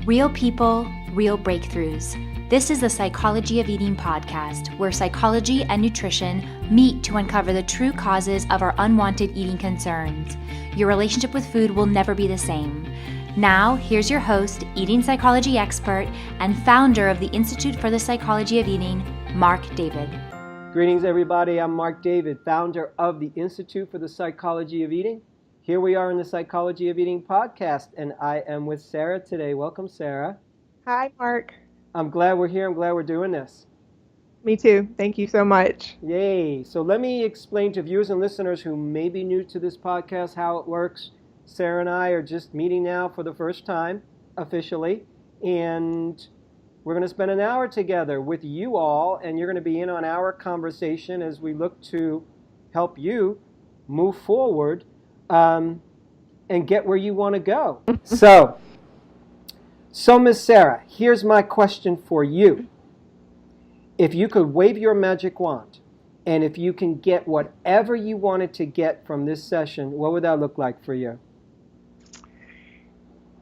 Real people, real breakthroughs. This is the Psychology of Eating podcast, where psychology and nutrition meet to uncover the true causes of our unwanted eating concerns. Your relationship with food will never be the same. Now, here's your host, eating psychology expert, and founder of the Institute for the Psychology of Eating, Mark David. Greetings, everybody. I'm Mark David, founder of the Institute for the Psychology of Eating. Here we are in the Psychology of Eating podcast, and I am with Sarah today. Welcome, Sarah. Hi, Mark. I'm glad we're here. I'm glad we're doing this. Me too. Thank you so much. Yay. So let me explain to viewers and listeners who may be new to this podcast how it works. Sarah and I are just meeting now for the first time, officially, and we're going to spend an hour together with you all, and you're going to be in on our conversation as we look to help you move forward and get where you want to go. So Miss Sarah, here's my question for you. If you could wave your magic wand, and if you can get whatever you wanted to get from this session, what would that look like for you?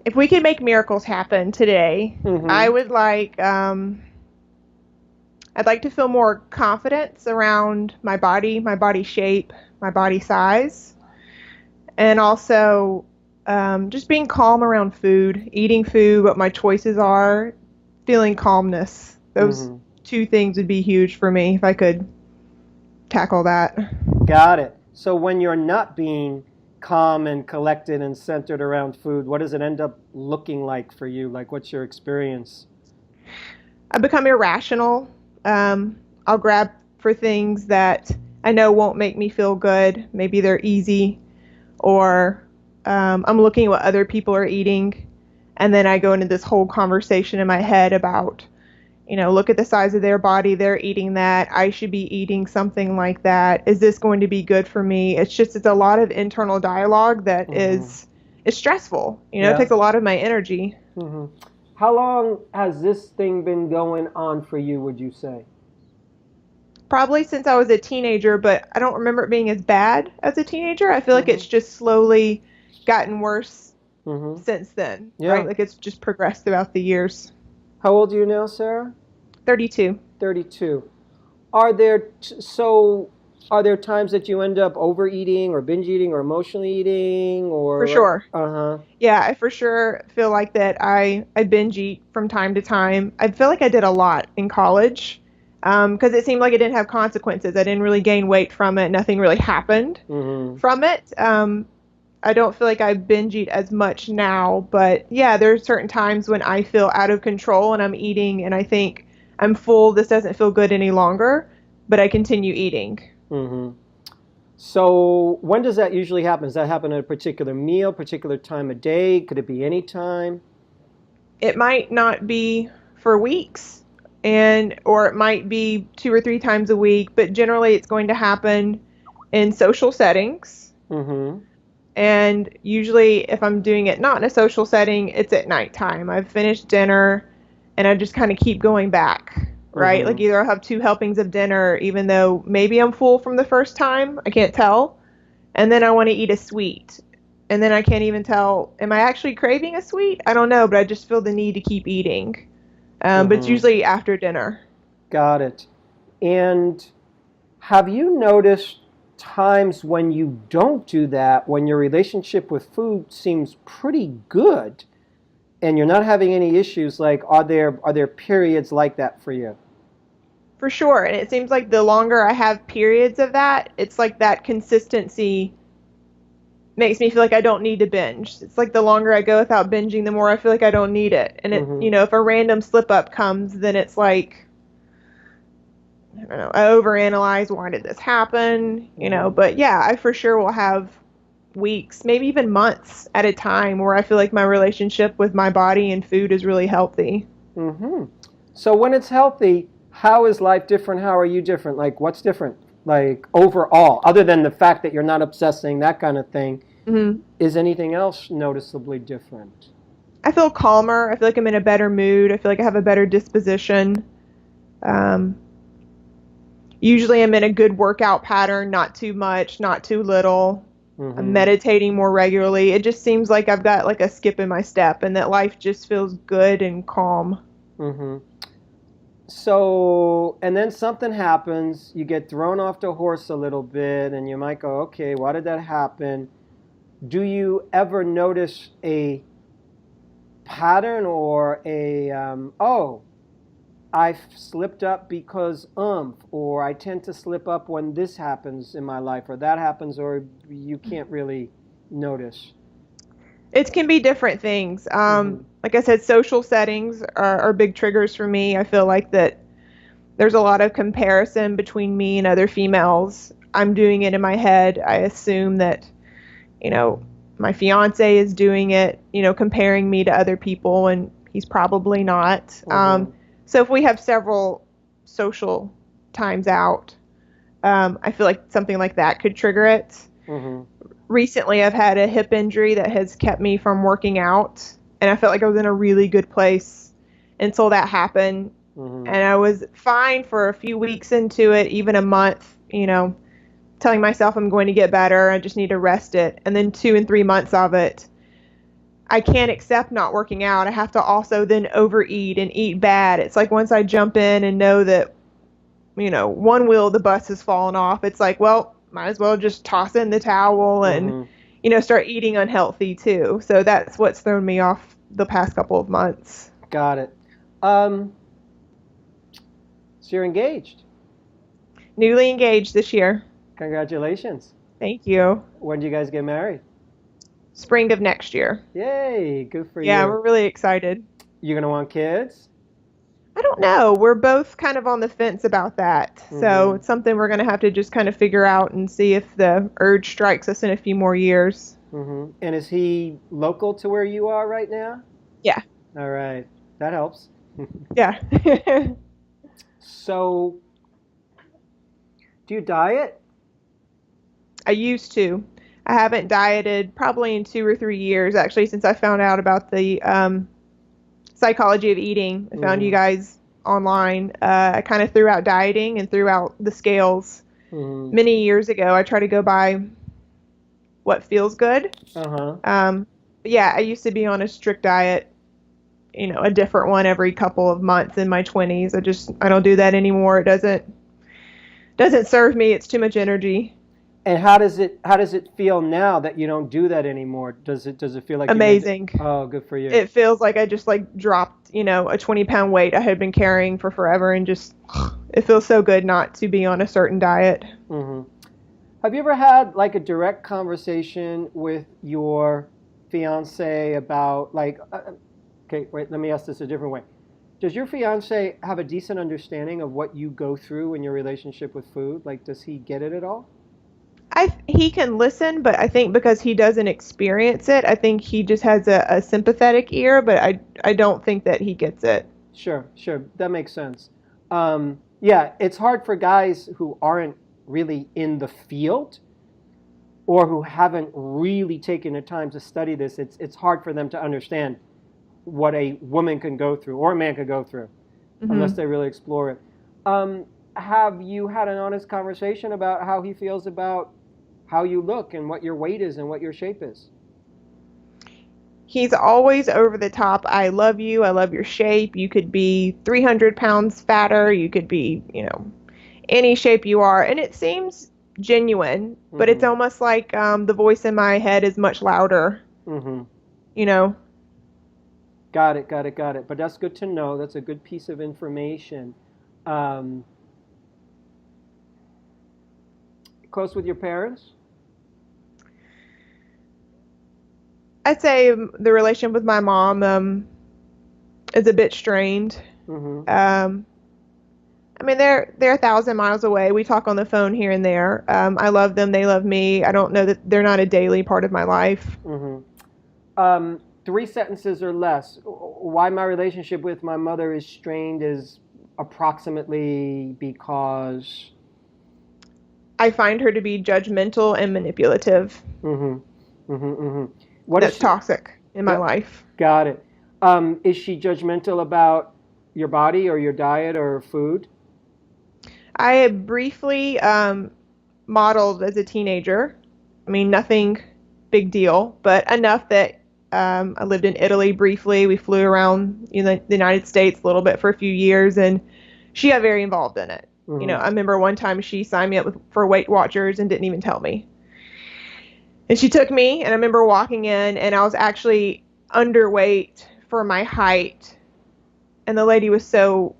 If we could make miracles happen today, I would like, I'd like to feel more confidence around my body shape, my body size, and also just being calm around food, eating food, what my choices are, feeling calmness. Those two things would be huge for me if I could tackle that. Got it. So when you're not being calm and collected and centered around food, what does it end up looking like for you? Like, what's your experience? I become irrational. I'll grab for things that I know won't make me feel good. Maybe they're easy, or I'm looking at what other people are eating, and then I go into this whole conversation in my head about, look at the size of their body, they're eating that, I should be eating something like that. Is this going to be good for me? It's a lot of internal dialogue that is stressful. It takes a lot of my energy. How long has this thing been going on for you, would you say? Probably since I was a teenager, but I don't remember it being as bad as a teenager. I feel like it's just slowly gotten worse since then, right? Like it's just progressed throughout the years. How old are you now, Sarah? 32. 32. Are there times that you end up overeating or binge eating or emotionally eating? Or for sure. Yeah, I for sure feel like that I binge eat from time to time. I feel like I did a lot in college because it seemed like it didn't have consequences. I didn't really gain weight from it. Nothing really happened from it. I don't feel like I binge eat as much now, but yeah, there's certain times when I feel out of control and I'm eating and I think I'm full, this doesn't feel good any longer, but I continue eating. So when does that usually happen? Does that happen at a particular meal, particular time of day? Could it be any time? It might not be for weeks, or it might be 2 or 3 times a week, but generally it's going to happen in social settings. And usually if I'm doing it not in a social setting, it's at nighttime. I've finished dinner and I just kind of keep going back, right? Like either I'll have 2 helpings of dinner, even though maybe I'm full from the first time, I can't tell. And then I want to eat a sweet. And then I can't even tell, am I actually craving a sweet? I don't know, but I just feel the need to keep eating. But it's usually after dinner. Got it. And have you noticed times when you don't do that, when your relationship with food seems pretty good and you're not having any issues? Like, are there periods like that for you? For sure. And it seems like the longer I have periods of that, it's like that consistency makes me feel like I don't need to binge. It's like the longer I go without binging, the more I feel like I don't need it. And it, if a random slip up comes, then it's like, I don't know, I overanalyze, why did this happen? But yeah, I for sure will have weeks, maybe even months at a time where I feel like my relationship with my body and food is really healthy. So when it's healthy, how is life different? How are you different? Like, what's different? Like, overall, other than the fact that you're not obsessing, that kind of thing, is anything else noticeably different? I feel calmer. I feel like I'm in a better mood. I feel like I have a better disposition. Usually I'm in a good workout pattern, not too much, not too little. I'm meditating more regularly. It just seems like I've got like a skip in my step and that life just feels good and calm. Mm-hmm. So, and then something happens, you get thrown off the horse a little bit, and you might go, okay, why did that happen? Do you ever notice a pattern or oh, I've slipped up because or I tend to slip up when this happens in my life, or that happens, or you can't really notice? It can be different things. Like I said, social settings are big triggers for me. I feel like that there's a lot of comparison between me and other females. I'm doing it in my head. I assume that, my fiance is doing it, comparing me to other people, and he's probably not. So if we have several social times out, I feel like something like that could trigger it. Recently, I've had a hip injury that has kept me from working out, and I felt like I was in a really good place until that happened. And I was fine for a few weeks into it, even a month, telling myself I'm going to get better. I just need to rest it. And then 2 and 3 months of it, I can't accept not working out. I have to also then overeat and eat bad. It's like once I jump in and know that, one wheel of the bus has fallen off, it's like, well, might as well just toss in the towel and, start eating unhealthy too. So that's what's thrown me off the past couple of months. Got it. So you're engaged? Newly engaged this year. Congratulations. Thank you. When do you guys get married? Spring of next year. Yay, good for you. Yeah, we're really excited. You gonna want kids? I don't know. We're both kind of on the fence about that. So it's something we're going to have to just kind of figure out and see if the urge strikes us in a few more years. And is he local to where you are right now? Yeah. All right. That helps. Yeah. So, do you diet? I used to. I haven't dieted probably in 2 or 3 years, actually, since I found out about the psychology of eating. I found you guys online. I kind of threw out dieting and threw out the scales many years ago. I try to go by what feels good. But yeah, I used to be on a strict diet, a different one every couple of months in my 20s. I don't do that anymore. It doesn't serve me. It's too much energy. And how does it feel now that you don't do that anymore? Does it feel like amazing? Oh, good for you. It feels like I just dropped, a 20-pound weight I had been carrying for forever, and just it feels so good not to be on a certain diet. Have you ever had like a direct conversation with your fiance about okay, wait, let me ask this a different way. Does your fiance have a decent understanding of what you go through in your relationship with food? Like, does he get it at all? He can listen, but I think because he doesn't experience it, I think he just has a sympathetic ear, but I don't think that he gets it. Sure. That makes sense. Yeah, it's hard for guys who aren't really in the field or who haven't really taken the time to study this. It's hard for them to understand what a woman can go through or a man can go through unless they really explore it. Have you had an honest conversation about how he feels about how you look and what your weight is and what your shape is? He's always over the top. I love you. I love your shape. You could be 300 pounds fatter. You could be, any shape you are. And it seems genuine, but it's almost like the voice in my head is much louder. Got it. But that's good to know. That's a good piece of information. Close with your parents? I'd say the relationship with my mom is a bit strained. I mean, they're 1,000 miles away. We talk on the phone here and there. I love them. They love me. I don't know that they're not a daily part of my life. 3 sentences or less. Why my relationship with my mother is strained is approximately because I find her to be judgmental and manipulative. That's toxic in my life. Got it. Is she judgmental about your body or your diet or food? I briefly modeled as a teenager, I mean, nothing big deal, but enough that I lived in Italy briefly. We flew around the United States a little bit for a few years, and she got very involved in it. Mm-hmm. I remember one time she signed me up for Weight Watchers and didn't even tell me. And she took me, and I remember walking in, and I was actually underweight for my height. And the lady was so,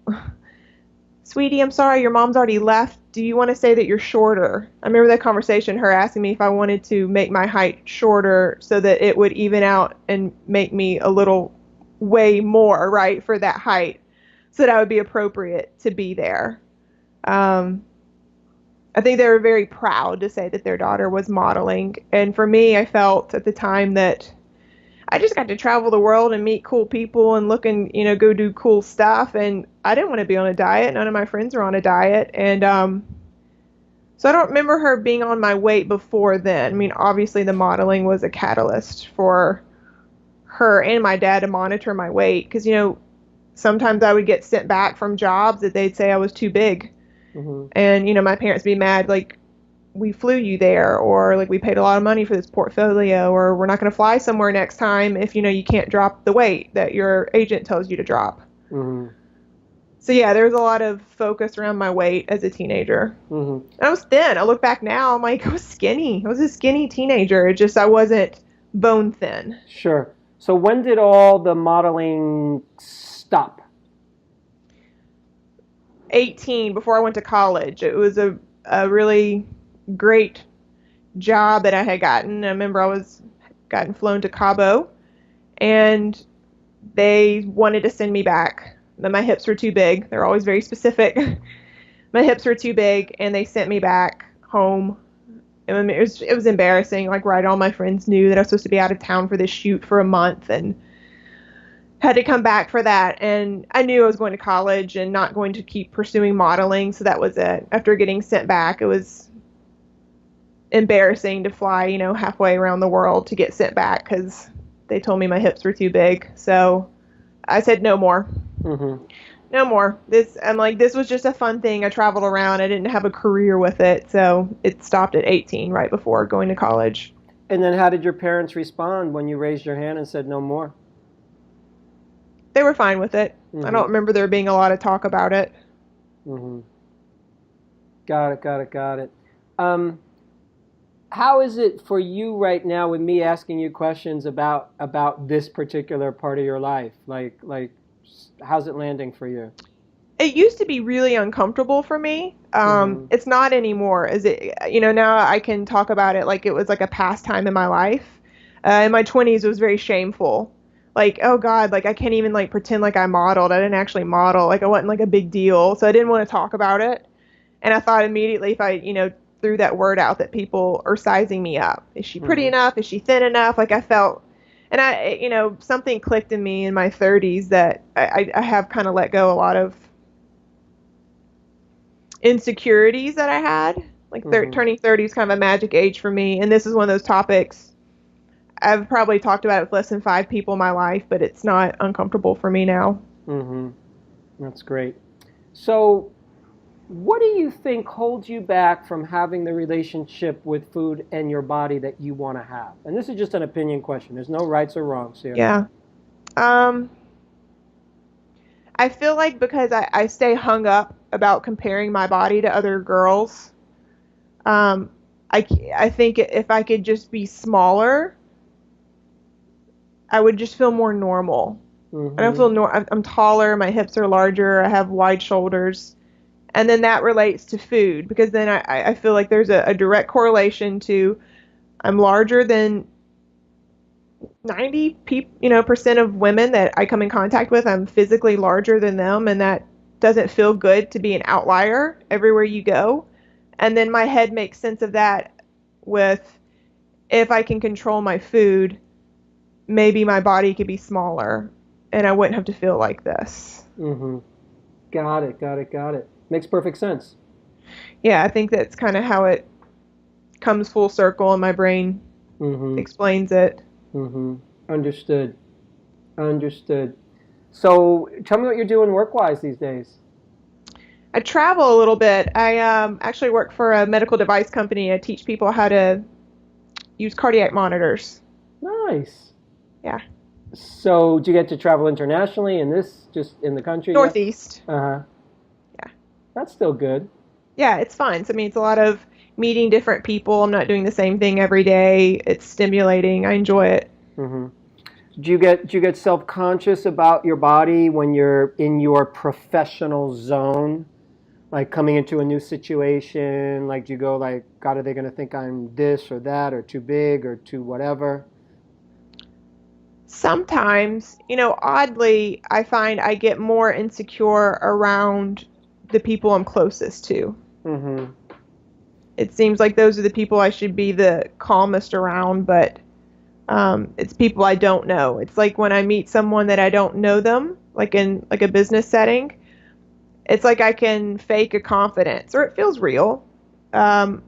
sweetie, I'm sorry, your mom's already left. Do you want to say that you're shorter? I remember that conversation, her asking me if I wanted to make my height shorter so that it would even out and make me a little way more, right, for that height, so that I would be appropriate to be there. I think they were very proud to say that their daughter was modeling. And for me, I felt at the time that I just got to travel the world and meet cool people and look and, go do cool stuff. And I didn't want to be on a diet. None of my friends were on a diet. And so I don't remember her being on my weight before then. I mean, obviously the modeling was a catalyst for her and my dad to monitor my weight. Because, sometimes I would get sent back from jobs that they'd say I was too big. Mm-hmm. And, my parents would be mad, like, we flew you there, or like we paid a lot of money for this portfolio, or we're not going to fly somewhere next time if you can't drop the weight that your agent tells you to drop. Mm-hmm. So yeah, there was a lot of focus around my weight as a teenager. Mm-hmm. And I was thin. I look back now, I'm like, I was skinny. I was a skinny teenager. It just I wasn't bone thin. Sure. So when did all the modeling stop? 18, before I went to college. It was a really great job that I had gotten. I remember I was gotten flown to Cabo, and they wanted to send me back. But my hips were too big. They're always very specific. My hips were too big, and they sent me back home. And it was embarrassing. Like, right, all my friends knew that I was supposed to be out of town for this shoot for a month, and had to come back for that. And I knew I was going to college and not going to keep pursuing modeling, so that was it. After getting sent back, it was embarrassing to fly, halfway around the world to get sent back because they told me my hips were too big. So I said no more. Mm-hmm. No more. This was just a fun thing. I traveled around. I didn't have a career with it, so it stopped at 18, right before going to college. And then how did your parents respond when you raised your hand and said no more? They were fine with it. Mm-hmm. I don't remember there being a lot of talk about it. Mm-hmm. Got it. How is it for you right now with me asking you questions about this particular part of your life? Like how's it landing for you? It used to be really uncomfortable for me. Mm-hmm. It's not anymore. Is it? Now I can talk about it like it was like a pastime in my life. In my 20s, it was very shameful. Like, oh God, like I can't even like pretend like I modeled. I didn't actually model. Like, it wasn't like a big deal. So I didn't want to talk about it. And I thought immediately if I, threw that word out that people are sizing me up. Is she pretty enough? Is she thin enough? Like I felt, and I, something clicked in me in my 30s that I have kind of let go a lot of insecurities that I had. Like turning 30 is kind of a magic age for me. And this is one of those topics I've probably talked about it with less than 5 people in my life, but it's not uncomfortable for me now. Mm-hmm. That's great. So what do you think holds you back from having the relationship with food and your body that you want to have? And this is just an opinion question. There's no rights or wrongs here. Yeah. I feel like because I stay hung up about comparing my body to other girls, I think if I could just be smaller, I would just feel more normal. Mm-hmm. I don't feel I'm taller, my hips are larger, I have wide shoulders. And then that relates to food, because then I feel like there's a direct correlation to I'm larger than 90% of women that I come in contact with. I'm physically larger than them, and that doesn't feel good to be an outlier everywhere you go. And then my head makes sense of that with, if I can control my food, maybe my body could be smaller and I wouldn't have to feel like this. Mm-hmm. Got it. Makes perfect sense. Yeah, I think that's kind of how it comes full circle, and my brain explains it. Mm-hmm. Understood. So tell me what you're doing work-wise these days. I travel a little bit. I actually work for a medical device company. I teach people how to use cardiac monitors. Nice. Yeah. So do you get to travel internationally in this, just in the country? Northeast. Uh-huh. Yeah. That's still good. Yeah, it's fun. So, I mean, it's a lot of meeting different people. I'm not doing the same thing every day. It's stimulating. I enjoy it. Mm-hmm. Do you get self-conscious about your body when you're in your professional zone? Like coming into a new situation, like do you go like, God, are they going to think I'm this or that or too big or too whatever? Sometimes, oddly, I find I get more insecure around the people I'm closest to. Mm-hmm. It seems like those are the people I should be the calmest around, but it's people I don't know. It's like when I meet someone that I don't know them, like in like a business setting, it's like I can fake a confidence, or it feels real. Um,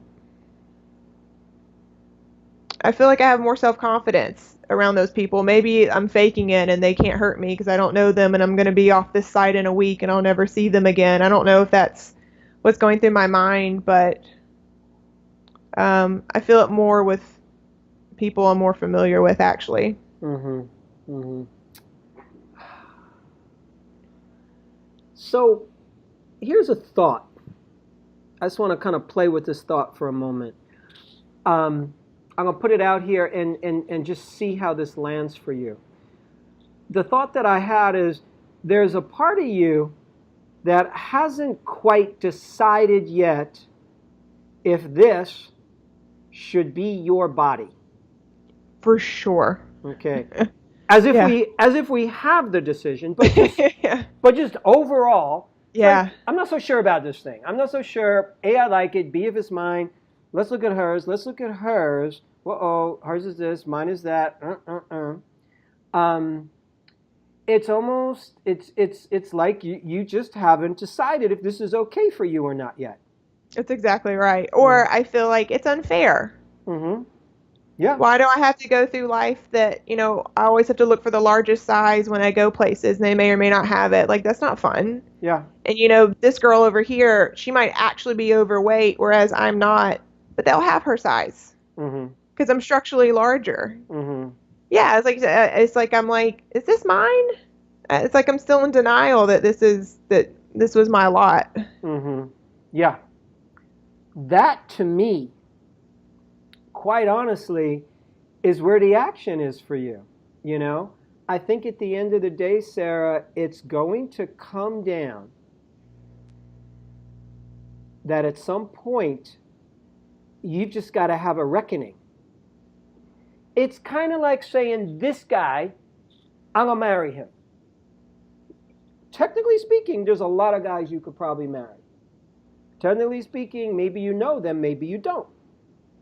I feel like I have more self-confidence around those people. Maybe I'm faking it and they can't hurt me because I don't know them and I'm going to be off this site in a week and I'll never see them again. I don't know if that's what's going through my mind, but I feel it more with people I'm more familiar with, actually. Mm-hmm. Mm-hmm. So here's a thought. I just want to kind of play with this thought for a moment. I'm going to put it out here and just see how this lands for you. The thought that I had is there's a part of you that hasn't quite decided yet if this should be your body. For sure. Okay. As if Yeah. we have the decision, but just, Yeah. but just overall, it's Yeah. like, I'm not so sure about this thing. I'm not so sure. A, I like it. B, if it's mine. Let's look at hers. Let's look at hers. Uh-oh, hers is this. Mine is that. It's almost, it's like you just haven't decided if this is okay for you or not yet. That's exactly right. Or I feel like it's unfair. Mm-hmm. Yeah. Why do I have to go through life that, I always have to look for the largest size when I go places and they may or may not have it? Like, that's not fun. Yeah. And, this girl over here, she might actually be overweight, whereas I'm not, but they'll have her size Mm-hmm. because I'm structurally larger. Mm-hmm. Yeah, it's like I'm like, is this mine? It's like I'm still in denial that this was my lot. Mm-hmm. Yeah. That, to me, quite honestly, is where the action is for you. I think at the end of the day, Sarah, it's going to come down that at some point, you've just got to have a reckoning. It's kind of like saying, this guy, I'm going to marry him. Technically speaking, there's a lot of guys you could probably marry. Technically speaking, maybe you know them, maybe you don't.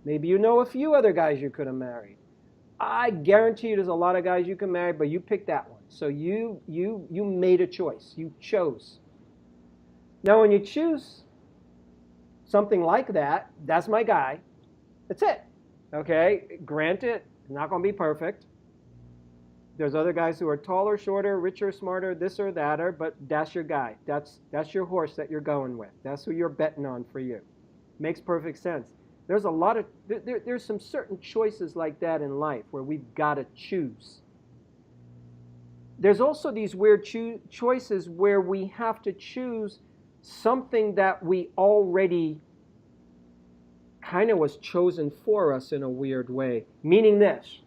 Maybe you know a few other guys you could have married. I guarantee you there's a lot of guys you can marry, but you picked that one. So you made a choice. You chose. Now when you choose something like that, that's my guy. That's it. Okay? Granted, it's not going to be perfect. There's other guys who are taller, shorter, richer, smarter, this or that, but that's your guy. That's your horse that you're going with. That's who you're betting on for you. Makes perfect sense. There's a lot of there's some certain choices like that in life where we've got to choose. There's also these weird choices where we have to choose something that we already kind of was chosen for us in a weird way. Meaning this.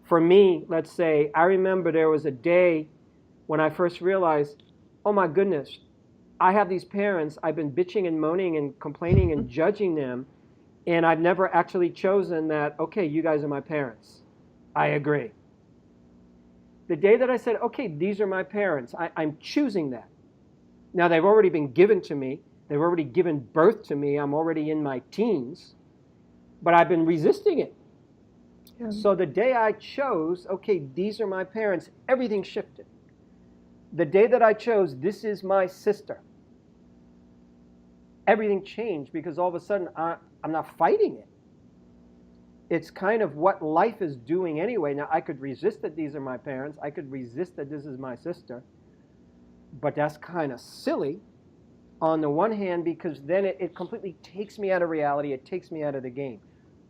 For me, let's say, I remember there was a day when I first realized, oh my goodness, I have these parents, I've been bitching and moaning and complaining and judging them, and I've never actually chosen that, okay, you guys are my parents. I agree. The day that I said, okay, these are my parents, I'm choosing that. Now, they've already been given to me. They've already given birth to me. I'm already in my teens. But I've been resisting it. Yeah. So the day I chose, okay, these are my parents, everything shifted. The day that I chose, this is my sister, everything changed because all of a sudden I'm not fighting it. It's kind of what life is doing anyway. Now, I could resist that these are my parents. I could resist that this is my sister. But that's kind of silly on the one hand because then it completely takes me out of reality. It takes me out of the game.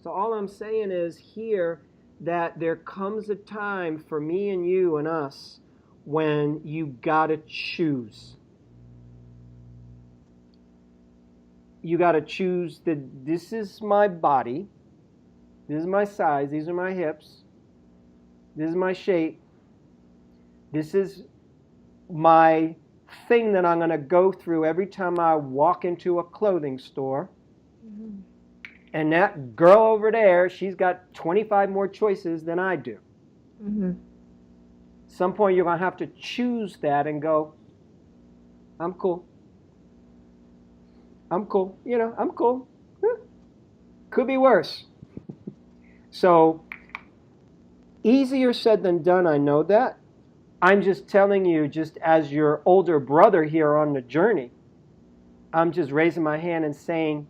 So all I'm saying is here that there comes a time for me and you and us when you gotta choose. You gotta choose that this is my body, this is my size, these are my hips, this is my shape, this is my thing that I'm gonna go through every time I walk into a clothing store. Mm-hmm. And that girl over there, she's got 25 more choices than I do. Mm-hmm. Some point you're going to have to choose that and go, I'm cool. I'm cool. I'm cool. Could be worse. So, easier said than done, I know that. I'm just telling you, just as your older brother here on the journey, I'm just raising my hand and saying,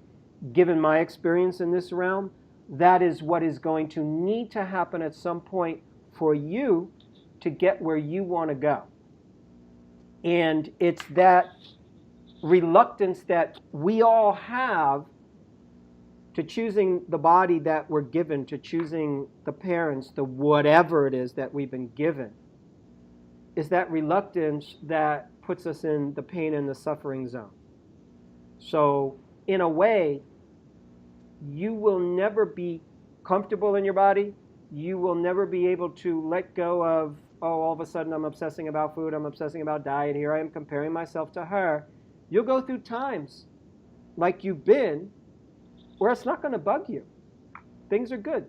given my experience in this realm, that is what is going to need to happen at some point for you to get where you want to go. And it's that reluctance that we all have to choosing the body that we're given, to choosing the parents, the whatever it is that we've been given, is that reluctance that puts us in the pain and the suffering zone. So, in a way, you will never be comfortable in your body. You will never be able to let go of, all of a sudden I'm obsessing about food, I'm obsessing about diet, here I am comparing myself to her. You'll go through times like you've been where it's not going to bug you. Things are good.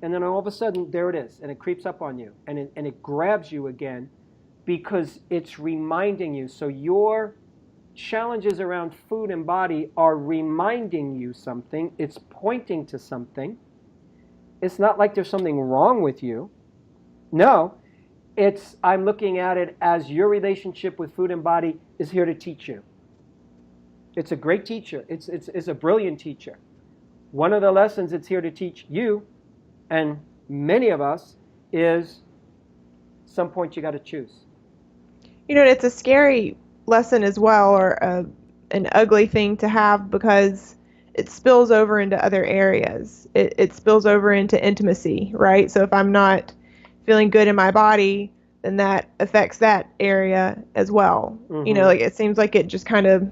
And then all of a sudden, there it is, and it creeps up on you, and it grabs you again because it's reminding you. So your challenges around food and body are reminding you something. It's pointing to something. It's not like there's something wrong with you. No, I'm looking at it as your relationship with food and body is here to teach you. It's a great teacher. It's a brilliant teacher. One of the lessons it's here to teach you, and many of us, is some point you got to choose. It's a scary lesson as well, or an ugly thing to have, because it spills over into other areas. It spills over into intimacy, right? So if I'm not feeling good in my body, then that affects that area as well. Mm-hmm. It seems like it just kind of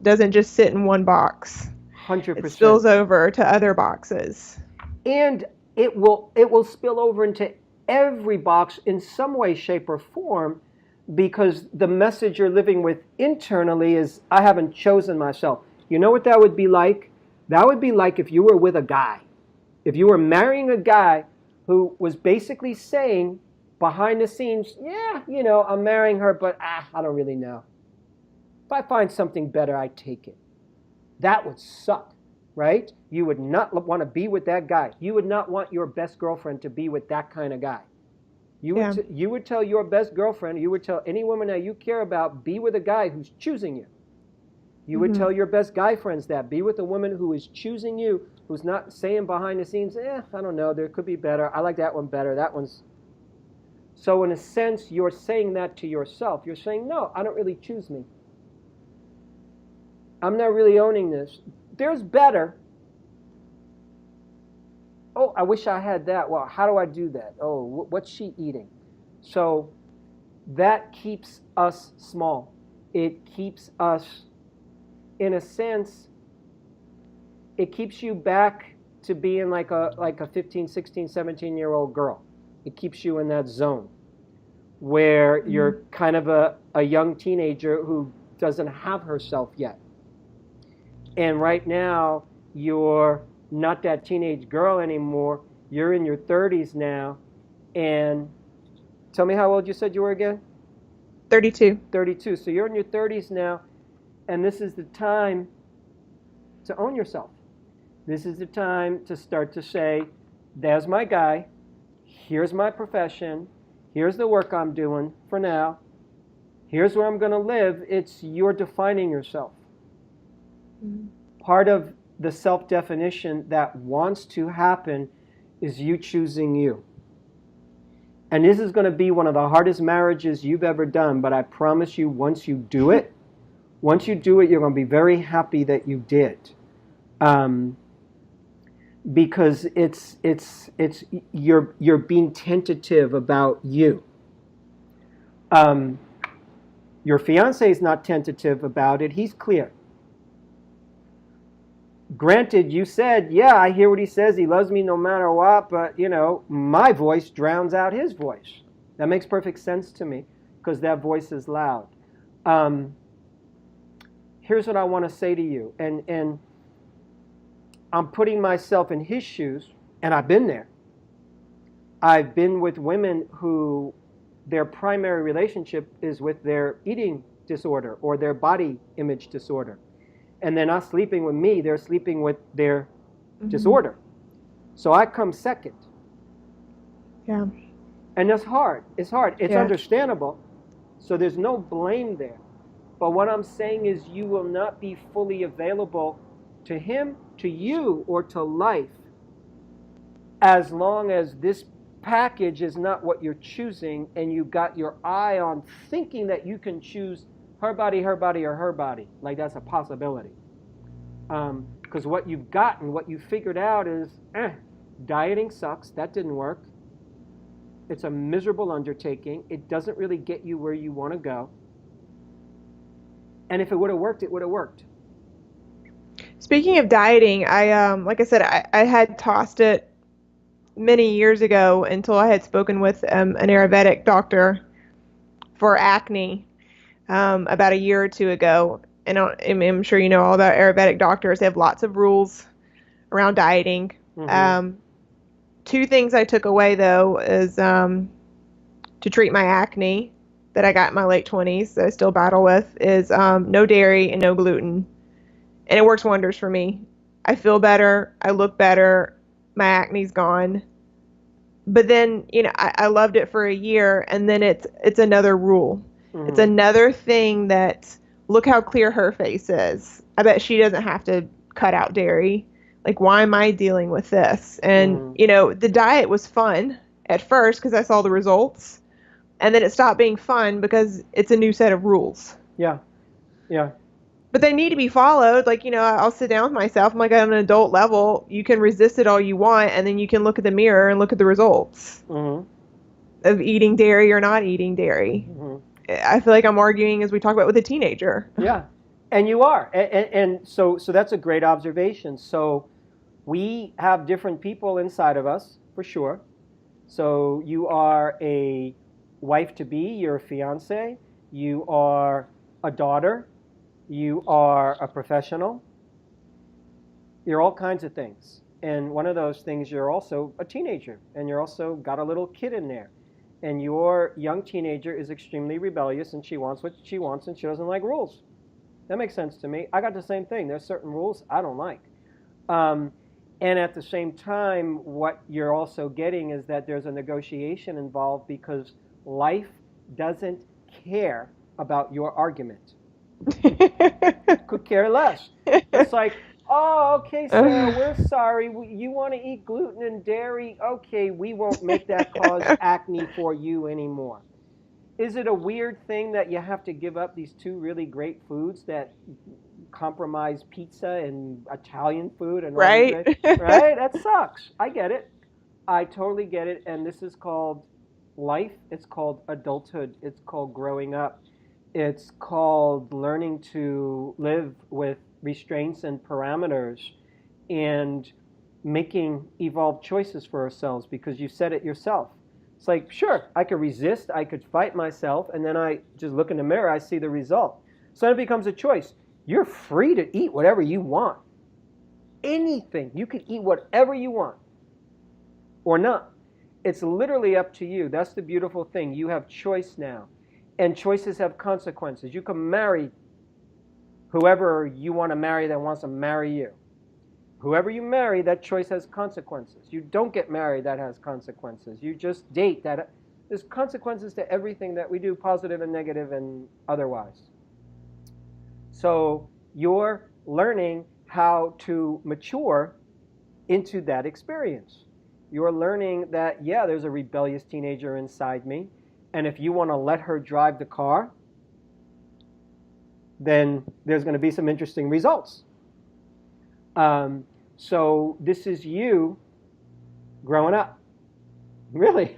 doesn't just sit in one box. 100%. It spills over to other boxes. And it will spill over into every box in some way, shape, or form, because the message you're living with internally is, I haven't chosen myself. You know what that would be like? That would be like if you were with a guy. If you were marrying a guy who was basically saying behind the scenes, yeah, I'm marrying her, but I don't really know. If I find something better, I take it. That would suck, right? You would not want to be with that guy. You would not want your best girlfriend to be with that kind of guy. You would tell your best girlfriend, you would tell any woman that you care about, be with a guy who's choosing you. You would tell your best guy friends that. Be with a woman who is choosing you, who's not saying behind the scenes, I don't know, there could be better. I like that one better. That one's... So in a sense, you're saying that to yourself. You're saying, no, I don't really choose me. I'm not really owning this. There's better. Oh, I wish I had that. Well, how do I do that? Oh, what's she eating? So that keeps us small. It keeps us, in a sense, it keeps you back to being like a 15, 16, 17-year-old girl. It keeps you in that zone where you're kind of a young teenager who doesn't have herself yet. And right now, you're not that teenage girl anymore. You're in your 30s now. And tell me how old you said you were again? 32. 32. So you're in your 30s now, and this is the time to own yourself. This is the time to start to say, there's my guy, here's my profession, here's the work I'm doing for now, here's where I'm going to live. It's you're defining yourself. Mm-hmm. Part of the self-definition that wants to happen is you choosing you. And this is going to be one of the hardest marriages you've ever done, but I promise you, once you do it, you're going to be very happy that you did. because it's you're being tentative about you. Your fiance is not tentative about it. He's clear. Granted, you said, yeah, I hear what he says. He loves me no matter what, but, my voice drowns out his voice. That makes perfect sense to me because that voice is loud. Here's what I want to say to you, and I'm putting myself in his shoes, and I've been there. I've been with women who their primary relationship is with their eating disorder or their body image disorder. And they're not sleeping with me, they're sleeping with their disorder. So I come second. Yeah. And that's hard. It's hard. It's understandable. So there's no blame there. But what I'm saying is you will not be fully available to him, to you, or to life as long as this package is not what you're choosing and you got your eye on thinking that you can choose her body, or her body. Like that's a possibility. Because what you've gotten, what you figured out is, dieting sucks. That didn't work. It's a miserable undertaking. It doesn't really get you where you want to go. And if it would have worked, it would have worked. Speaking of dieting, like I said, I had tossed it many years ago until I had spoken with an Ayurvedic doctor for acne about a year or two ago. And I'm sure you know all about Ayurvedic doctors. They have lots of rules around dieting. Mm-hmm. Two things I took away, though, is to treat my acne that I got in my late 20s that I still battle with, is no dairy and no gluten. And it works wonders for me. I feel better. I look better. My acne's gone. But then, I loved it for a year, and then it's another rule. Mm-hmm. It's another thing that, look how clear her face is. I bet she doesn't have to cut out dairy. Like, why am I dealing with this? And, the diet was fun at first because I saw the results. And then it stopped being fun because it's a new set of rules. Yeah. Yeah. But they need to be followed. Like, I'll sit down with myself. I'm like, on an adult level, you can resist it all you want, and then you can look at the mirror and look at the results of eating dairy or not eating dairy. Mm-hmm. I feel like I'm arguing as we talk about with a teenager. Yeah, and you are. And so that's a great observation. So we have different people inside of us, for sure. So you are a wife-to-be, you're a fiance, you are a daughter, you are a professional, you're all kinds of things. And one of those things, you're also a teenager, and you're also got a little kid in there. And your young teenager is extremely rebellious, and she wants what she wants, and she doesn't like rules. That makes sense to me. I got the same thing. There's certain rules I don't like. And at the same time, what you're also getting is that there's a negotiation involved because life doesn't care about your argument. Could care less. It's like, oh, okay, Sarah, we're sorry. You want to eat gluten and dairy? Okay, we won't make that cause acne for you anymore. Is it a weird thing that you have to give up these two really great foods that compromise pizza and Italian food and right? Right? That sucks. I get it. I totally get it. And this is called life. It's called adulthood. It's called growing up. It's called learning to live with restraints and parameters and making evolved choices for ourselves because you said it yourself. It's like, sure, I could resist, I could fight myself, and then I just look in the mirror, I see the result. So then it becomes a choice. You're free to eat whatever you want. Anything. You can eat whatever you want or not. It's literally up to you. That's the beautiful thing. You have choice now. And choices have consequences. You can marry whoever you want to marry that wants to marry you. Whoever you marry, that choice has consequences. You don't get married, that has consequences. You just date, that there's consequences to everything that we do, positive and negative and otherwise. So you're learning how to mature into that experience. You're learning that, yeah, there's a rebellious teenager inside me, and if you want to let her drive the car, then there's going to be some interesting results. So this is you growing up. Really,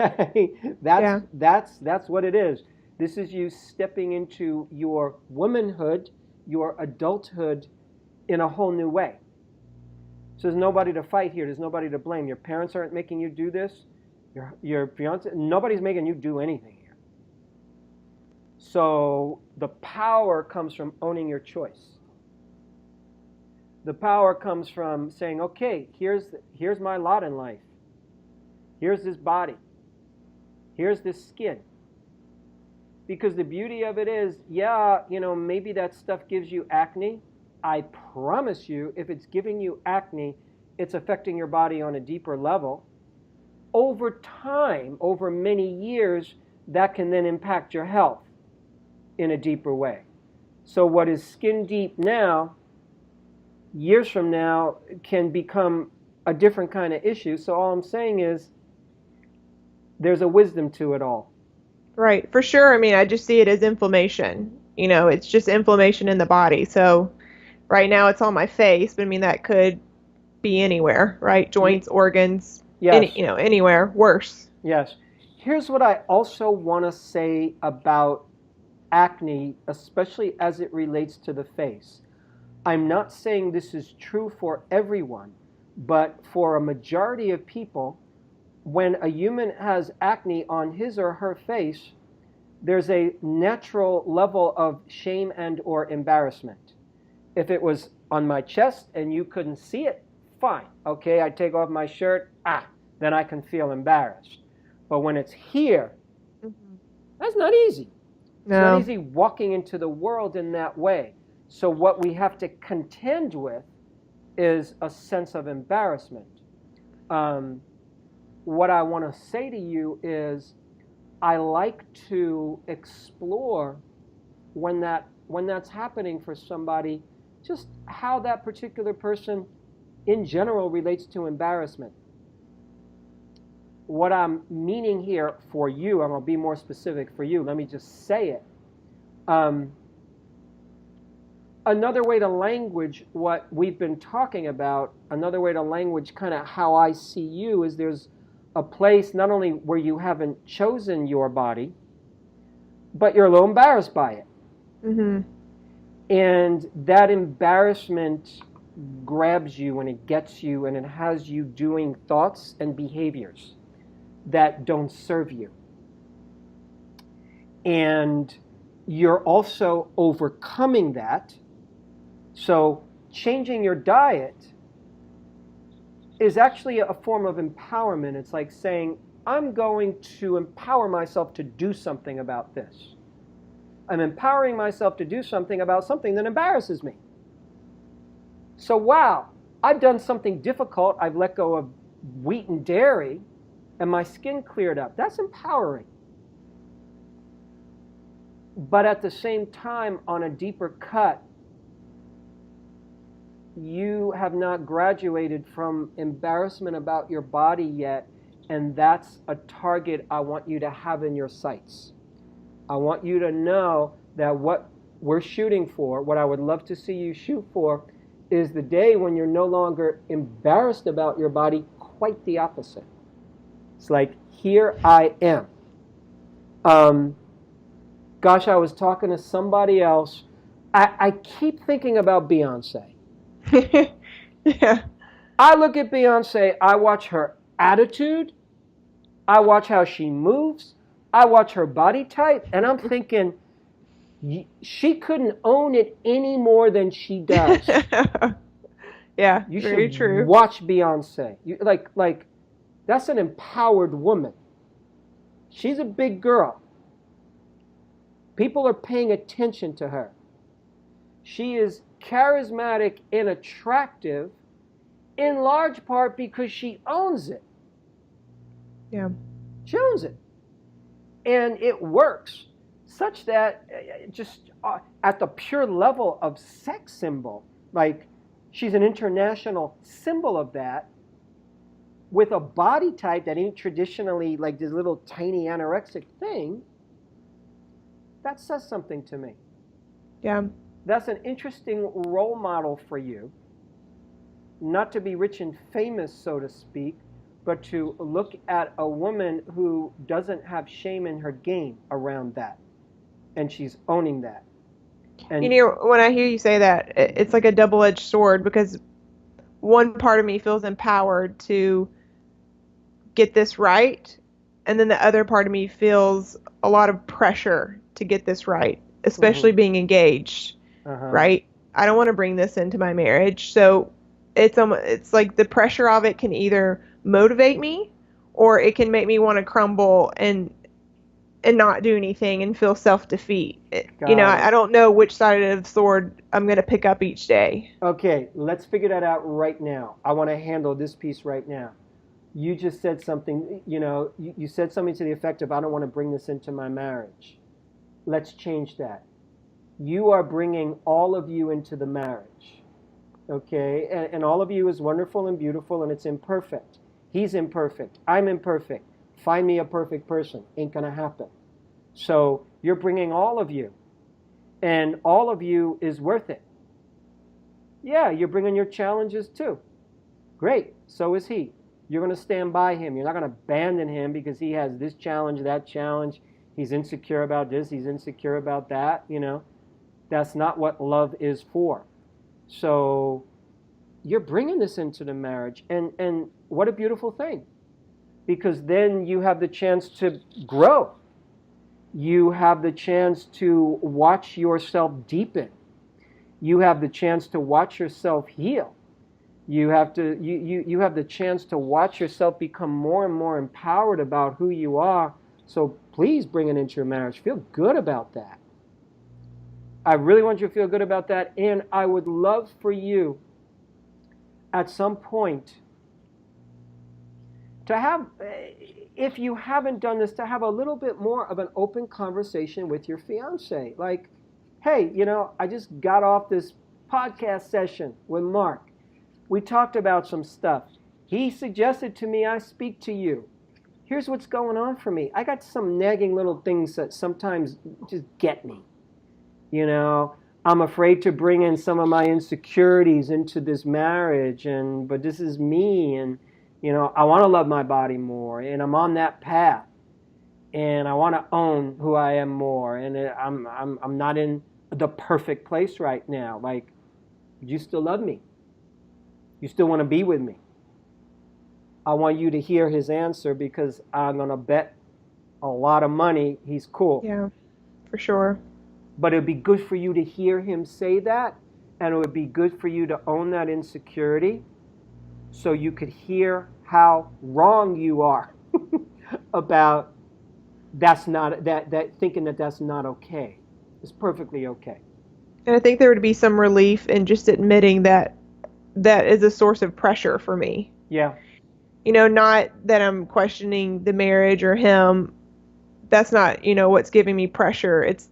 that's what it is. This is you stepping into your womanhood, your adulthood in a whole new way. So there's nobody to fight here. There's nobody to blame. Your parents aren't making you do this. Your fiance, nobody's making you do anything here. So the power comes from owning your choice. The power comes from saying, okay, here's my lot in life. Here's this body. Here's this skin. Because the beauty of it is, maybe that stuff gives you acne. I promise you, if it's giving you acne, it's affecting your body on a deeper level. Over time, over many years, that can then impact your health in a deeper way. So what is skin deep now, years from now, can become a different kind of issue. So all I'm saying is, there's a wisdom to it all. Right, for sure. I mean, I just see it as inflammation. It's just inflammation in the body. So right now it's on my face, but I mean, that could be anywhere, right? Joints, organs, yes. Anywhere worse. Yes. Here's what I also want to say about acne, especially as it relates to the face. I'm not saying this is true for everyone, but for a majority of people, when a human has acne on his or her face, there's a natural level of shame and or embarrassment. If it was on my chest and you couldn't see it, fine. Okay, I take off my shirt, then I can feel embarrassed. But when it's here, that's not easy. No. It's not easy walking into the world in that way. So what we have to contend with is a sense of embarrassment. What I want to say to you is, I like to explore when that's happening for somebody, just how that particular person in general relates to embarrassment. What I'm meaning here for you, I'm going to be more specific for you, let me just say it. Another way to language what we've been talking about, another way to language kind of how I see you, is there's a place not only where you haven't chosen your body, but you're a little embarrassed by it. Mm-hmm. And that embarrassment grabs you and it gets you and it has you doing thoughts and behaviors that don't serve you. And you're also overcoming that. So changing your diet is actually a form of empowerment. It's like saying, I'm going to empower myself to do something about this. I'm empowering myself to do something about something that embarrasses me. So wow, I've done something difficult. I've let go of wheat and dairy and my skin cleared up. That's empowering. But at the same time, on a deeper cut, you have not graduated from embarrassment about your body yet, and that's a target I want you to have in your sights. I want you to know that what we're shooting for, what I would love to see you shoot for, is the day when you're no longer embarrassed about your body, quite the opposite. It's like, here I am. Gosh, I was talking to somebody else. I keep thinking about Beyonce. Yeah. I look at Beyonce, I watch her attitude, I watch how she moves, I watch her body type, and I'm thinking, she couldn't own it any more than she does. Yeah, you very should true. watch Beyonce. Like, that's an empowered woman. She's a big girl. People are paying attention to her. She is charismatic and attractive, in large part because she owns it. Yeah. She owns it. And it works such that just at the pure level of sex symbol, like she's an international symbol of that, with a body type that ain't traditionally like this little tiny anorexic thing, that says something to me. Yeah. That's an interesting role model for you. not to be rich and famous, so to speak, but to look at a woman who doesn't have shame in her game around that. And she's owning that. And When I hear you say that, it's like a double-edged sword, because one part of me feels empowered to get this right, and then the other part of me feels a lot of pressure to get this right, especially being engaged, right? I don't want to bring this into my marriage. So it's like the pressure of it can either motivate me, or it can make me want to crumble and not do anything and feel self-defeat. I don't know which side of the sword I'm going to pick up each day. Okay, let's figure that out right now. I want to handle this piece right now. You just said something, you said something to the effect of, I don't want to bring this into my marriage. Let's change that. You are bringing all of you into the marriage, okay? And all of you is wonderful and beautiful, and it's imperfect. He's imperfect. I'm imperfect. Find me a perfect person. Ain't gonna happen. So you're bringing all of you, and all of you is worth it. Yeah, you're bringing your challenges too. Great, so is he. You're going to stand by him. You're not going to abandon him because he has this challenge, that challenge. He's insecure about this. He's insecure about that. That's not what love is for. So you're bringing this into the marriage. And what a beautiful thing. Because then you have the chance to grow. You have the chance to watch yourself deepen. You have the chance to watch yourself heal. You have the chance to watch yourself become more and more empowered about who you are. So please bring it into your marriage. Feel good about that. I really want you to feel good about that. And I would love for you at some point to have, if you haven't done this, to have a little bit more of an open conversation with your fiance. Like, hey, I just got off this podcast session with Mark. We talked about some stuff. He suggested to me I speak to you. Here's what's going on for me. I got some nagging little things that sometimes just get me. I'm afraid to bring in some of my insecurities into this marriage, but this is me, and I want to love my body more, and I'm on that path, and I want to own who I am more, and I'm not in the perfect place right now. Like, you still love me? You still want to be with me? I want you to hear his answer, because I'm going to bet a lot of money he's cool. Yeah, for sure. But it would be good for you to hear him say that, and it would be good for you to own that insecurity so you could hear how wrong you are about that thinking that that's not okay. It's perfectly okay. And I think there would be some relief in just admitting that is a source of pressure for me. Yeah. Not that I'm questioning the marriage or him. That's not, what's giving me pressure. It's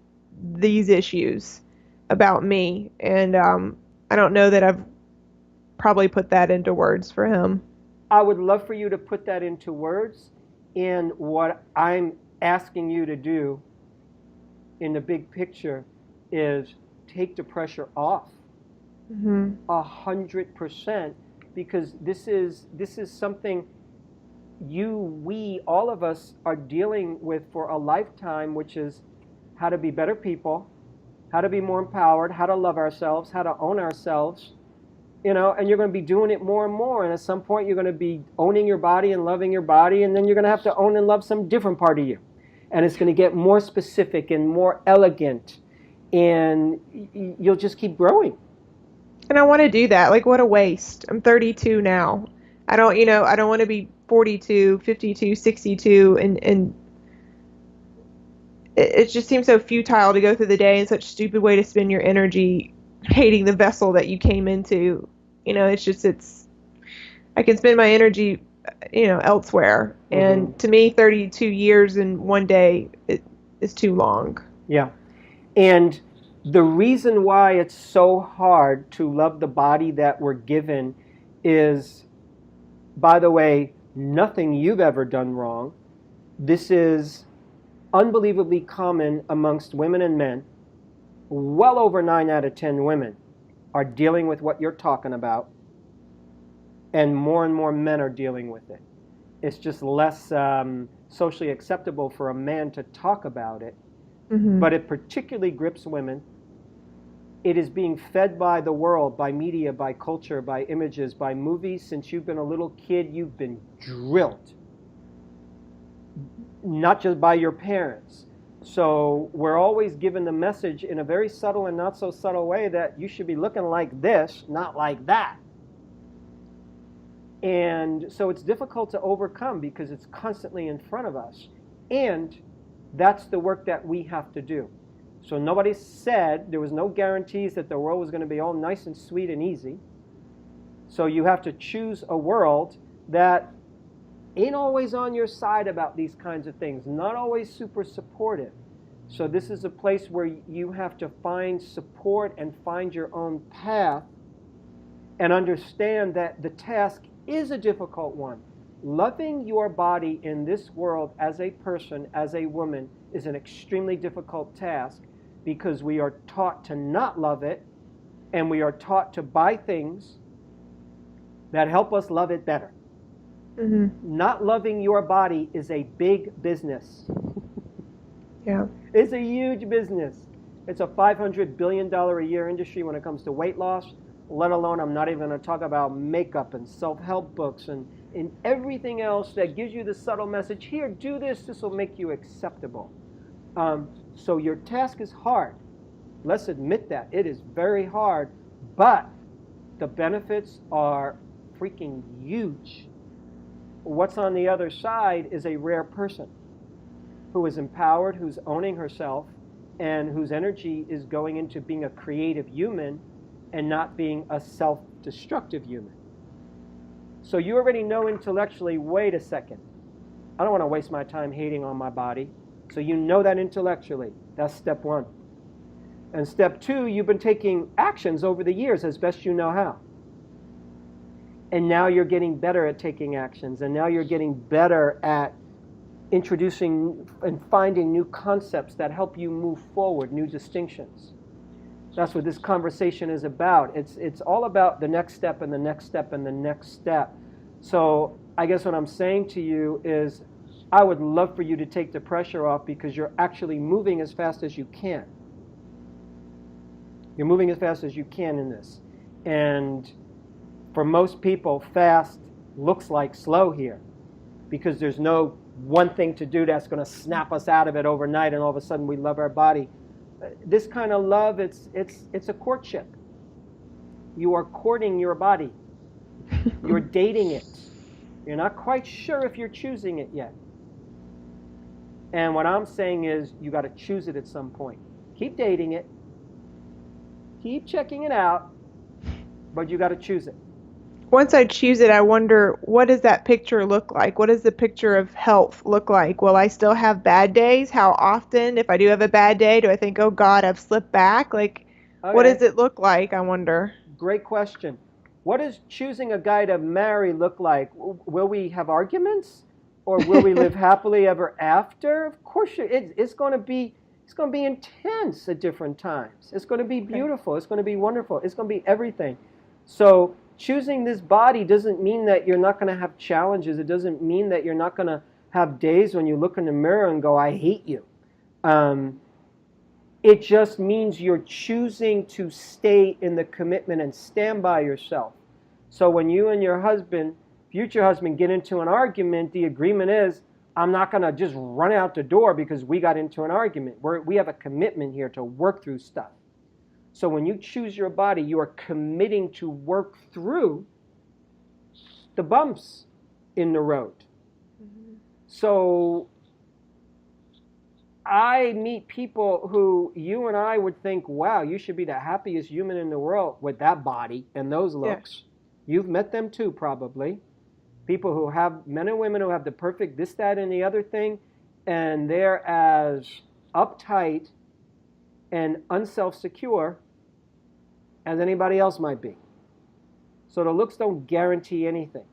these issues about me. And I don't know that I've probably put that into words for him. I would love for you to put that into words. And what I'm asking you to do in the big picture is take the pressure off. 100%, because this is something we, all of us are dealing with for a lifetime, which is how to be better people, how to be more empowered, how to love ourselves, how to own ourselves, and you're going to be doing it more and more. And at some point, you're going to be owning your body and loving your body, and then you're going to have to own and love some different part of you. And it's going to get more specific and more elegant, and you'll just keep growing. And I want to do that. Like, what a waste. I'm 32 now. I don't want to be 42, 52, 62, and it just seems so futile to go through the day in such a stupid way to spend your energy hating the vessel that you came into. I can spend my energy, elsewhere. And to me, 32 years in one day is too long. Yeah. And the reason why it's so hard to love the body that we're given is, by the way, nothing you've ever done wrong. This is unbelievably common amongst women and men. Well over 9 out of 10 women are dealing with what you're talking about. and more men are dealing with it. It's just less socially acceptable for a man to talk about it, but it particularly grips women. It is being fed by the world, by media, by culture, by images, by movies. Since you've been a little kid, you've been drilled, not just by your parents. So we're always given the message in a very subtle and not so subtle way that you should be looking like this, not like that. And so it's difficult to overcome because it's constantly in front of us. And that's the work that we have to do. So nobody said, there was no guarantees that the world was going to be all nice and sweet and easy. So you have to choose a world that ain't always on your side about these kinds of things, not always super supportive. So this is a place where you have to find support and find your own path and understand that the task is a difficult one. Loving your body in this world as a person, as a woman, is an extremely difficult task because we are taught to not love it, and we are taught to buy things that help us love it better. Not loving your body is a big business. Yeah. It's a huge business. It's a $500 billion a year industry when it comes to weight loss, let alone I'm not even going to talk about makeup and self-help books and everything else that gives you the subtle message, here, do this, this will make you acceptable. So your task is hard. Let's admit that. It is very hard, but the benefits are freaking huge. What's on the other side is a rare person who is empowered, who's owning herself, and whose energy is going into being a creative human and not being a self-destructive human. So you already know intellectually, wait a second, I don't want to waste my time hating on my body. So you know that intellectually. That's step one. And step two, you've been taking actions over the years as best you know how. And now you're getting better at taking actions. And now you're getting better at introducing and finding new concepts that help you move forward, new distinctions. That's what this conversation is about. It's all about the next step and the next step and the next step. So I guess what I'm saying to you is I would love for you to take the pressure off because you're actually moving as fast as you can. You're moving as fast as you can in this. And for most people, fast looks like slow here because there's no one thing to do that's going to snap us out of it overnight and all of a sudden we love our body. This kind of love, it's a courtship. You are courting your body. You're dating it. You're not quite sure if you're choosing it yet. And what I'm saying is you got to choose it at some point. Keep dating it. Keep checking it out. But you got to choose it. Once I choose it, I wonder, what does that picture look like? What does the picture of health look like? Will I still have bad days? How often? If I do have a bad day, do I think, oh God, I've slipped back? Like, okay. What does it look like, I wonder? Great question. What does choosing a guy to marry look like? Will we have arguments? Or will we live happily ever after? Of course, it's going to be intense at different times. It's going to be beautiful. It's going to be wonderful. It's going to be everything. So choosing this body doesn't mean that you're not going to have challenges. It doesn't mean that you're not going to have days when you look in the mirror and go, I hate you. It just means you're choosing to stay in the commitment and stand by yourself. So when you and your husband, future husband, get into an argument, the agreement is, I'm not going to just run out the door because we got into an argument. We have a commitment here to work through stuff. So when you choose your body, you are committing to work through the bumps in the road. Mm-hmm. So I meet people who you and I would think, wow, you should be the happiest human in the world with that body and those looks. Yeah. You've met them too, probably. People who have, men and women who have the perfect this, that, and the other thing, and they're as uptight and unself-secure as anybody else might be. So the looks don't guarantee anything.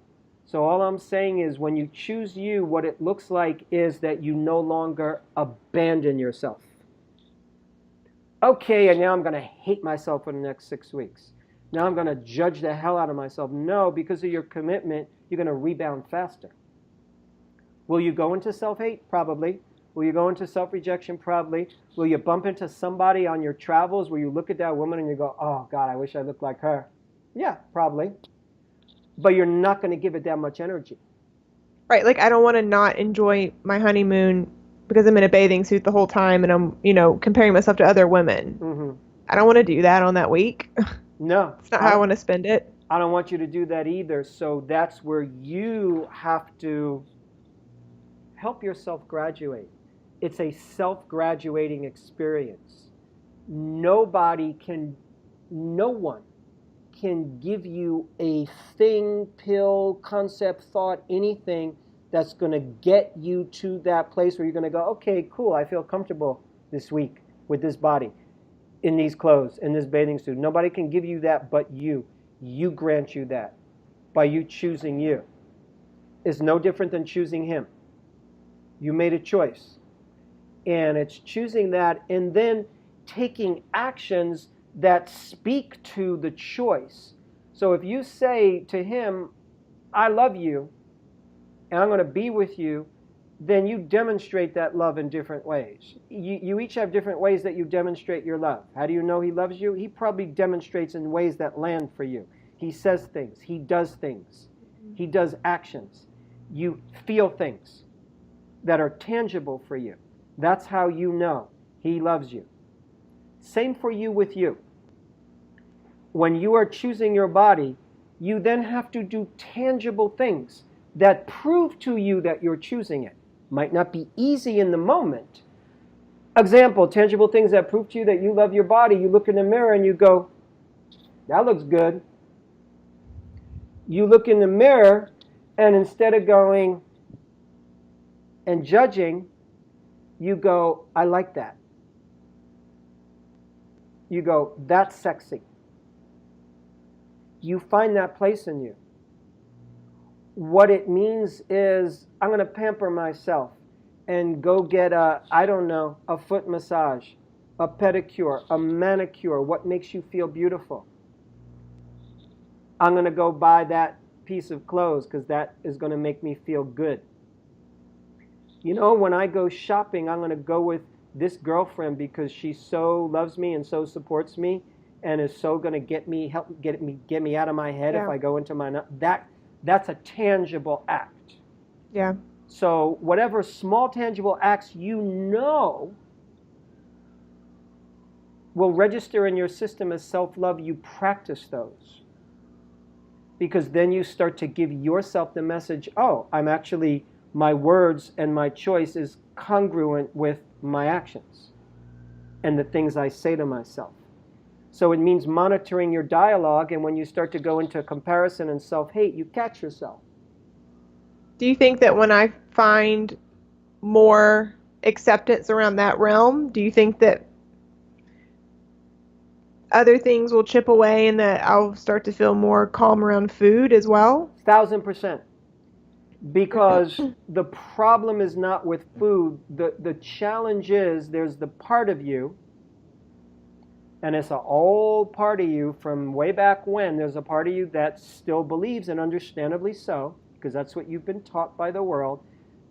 So all I'm saying is when you choose you, what it looks like is that you no longer abandon yourself. Okay, and now I'm going to hate myself for the next 6 weeks. Now I'm going to judge the hell out of myself. No, because of your commitment, you're going to rebound faster. Will you go into self-hate? Probably. Will you go into self-rejection? Probably. Will you bump into somebody on your travels where you look at that woman and you go, oh, God, I wish I looked like her? Yeah, probably. But you're not going to give it that much energy. Right, like I don't want to not enjoy my honeymoon because I'm in a bathing suit the whole time and I'm, comparing myself to other women. Mm-hmm. I don't want to do that on that week. No. It's not how I want to spend it. I don't want you to do that either. So that's where you have to help yourself graduate. It's a self-graduating experience. No one can give you a thing, pill, concept, thought, anything that's going to get you to that place where you're going to go, okay, cool, I feel comfortable this week with this body, in these clothes, in this bathing suit. Nobody can give you that but you. You grant you that by you choosing you. It's no different than choosing him. You made a choice. And it's choosing that and then taking actions that speak to the choice. So if you say to him, I love you, and I'm going to be with you, then you demonstrate that love in different ways. You each have different ways that you demonstrate your love. How do you know he loves you? He probably demonstrates in ways that land for you. He says things. He does things. He does actions. You feel things that are tangible for you. That's how you know he loves you. Same for you with you. When you are choosing your body, you then have to do tangible things that prove to you that you're choosing it. Might not be easy in the moment. Example, tangible things that prove to you that you love your body. You look in the mirror and you go, that looks good. You look in the mirror and instead of going and judging, you go, I like that. You go, that's sexy. You find that place in you. What it means is I'm going to pamper myself and go get a foot massage, a pedicure, a manicure. What makes you feel beautiful? I'm going to go buy that piece of clothes because that is going to make me feel good. When I go shopping, I'm going to go with this girlfriend because she so loves me and so supports me and is so going to help get me out of my head if I go into my that's a tangible act. Yeah. So whatever small tangible acts will register in your system as self-love, you practice those. Because then you start to give yourself the message, my words and my choice is congruent with my actions and the things I say to myself. So it means monitoring your dialogue, and when you start to go into comparison and self-hate, you catch yourself. Do you think that when I find more acceptance around that realm, do you think that other things will chip away and that I'll start to feel more calm around food as well? 1,000%. Because the problem is not with food. The challenge is there's the part of you, and it's an old part of you from way back when. There's a part of you that still believes, and understandably so, because that's what you've been taught by the world,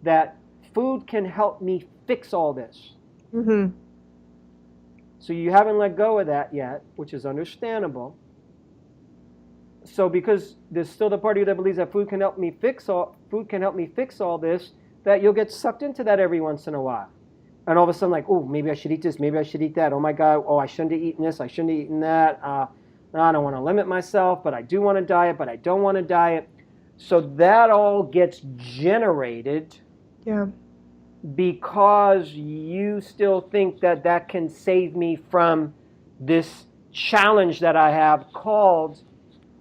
that food can help me fix all this. Mm-hmm. So you haven't let go of that yet, which is understandable. So because there's still the part of you that believes that food can help me fix all this, that you'll get sucked into that every once in a while. And all of a sudden, like, oh, maybe I should eat this, maybe I should eat that. Oh my God, I shouldn't have eaten this, I shouldn't have eaten that. I don't want to limit myself, but I do want to diet, but I don't want to diet. So that all gets generated. Yeah. Because you still think that can save me from this challenge that I have called,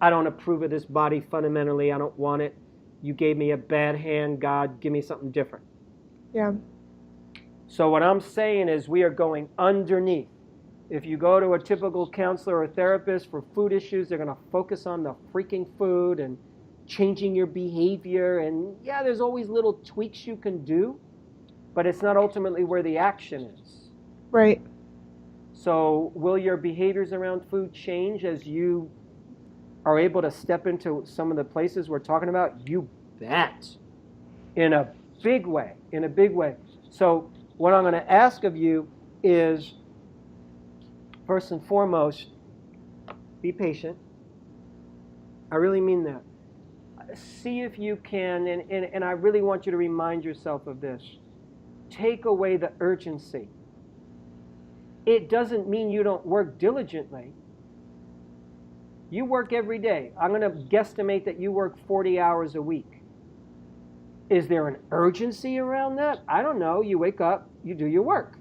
I don't approve of this body fundamentally, I don't want it. You gave me a bad hand, God, give me something different. Yeah. So what I'm saying is we are going underneath. If you go to a typical counselor or therapist for food issues, they're going to focus on the freaking food and changing your behavior. And yeah, there's always little tweaks you can do, but it's not ultimately where the action is. Right. So will your behaviors around food change as you are able to step into some of the places we're talking about? You bet. In a big way. So what I'm going to ask of you is, first and foremost, be patient. I really mean that. See if you can, and I really want you to remind yourself of this. Take away the urgency. It doesn't mean you don't work diligently. You work every day. I'm going to guesstimate that you work 40 hours a week. Is there an urgency around that? I don't know. You wake up, you do your work.